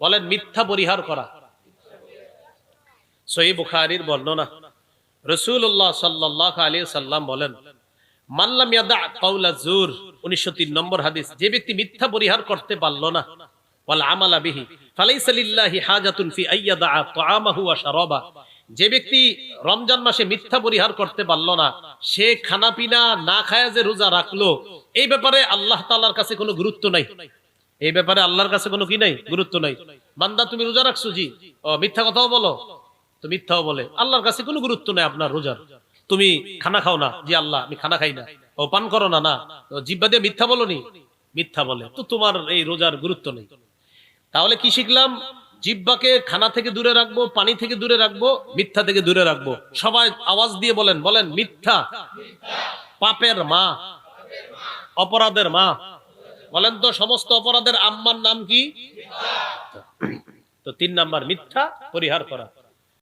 বলেন মিথ্যা পরিহার করা। সহিহ বুখারীর বর্ণনা, রাসূলুল্লাহ সাল্লাল্লাহু আলাইহি সাল্লাম বলেন, মান লাম ইয়াদা কাওলা যুর, 1903 নম্বর হাদিস, যে ব্যক্তি মিথ্যা পরিহার করতে পারলো না, ওয়াল আমালা বিহি ফালাইসা লিল্লাহি হাজাতুন ফি আইয়াদা তাআমাহু ওয়া শারাবা, যে ব্যক্তি রমজান মাসে মিথ্যা পরিহার করতে পারলো না, সে খানা পিনা না খায়া যে রোজা রাখলো, এই ব্যাপারে আল্লাহ তাআলার কাছে কোনো গুরুত্ব নাই। এই ব্যাপারে আল্লাহর কাছে কোনো কি নাই, গুরুত্ব নাই। বান্দা তুমি রোজা রাখছো, জি, ও মিথ্যা কথাও বলো তো মিথ্যাও বলে, আল্লাহর কাছে কোনো গুরুত্ব নাই আপনার রোজার। তুমি খানা খাও না, জি আল্লাহ আমি খানা খাই না। ও পান করো না, না, জিহ্বা দিয়ে মিথ্যা বলনি, মিথ্যা বলে, তো তোমার এই রোজার গুরুত্ব নেই। তাহলে কি শিখলাম? জিহ্বাকে খানা থেকে দূরে রাখবো, পানি থেকে দূরে রাখবো, মিথ্যা থেকে দূরে রাখবো। সবাই আওয়াজ দিয়ে বলেন, বলেন মিথ্যা পাপের মা, অপরাধের মা। বলেন তো সমস্ত অপরাধের আম্মার নাম কি? তো 3 নাম্বার মিথ্যা পরিহার করা।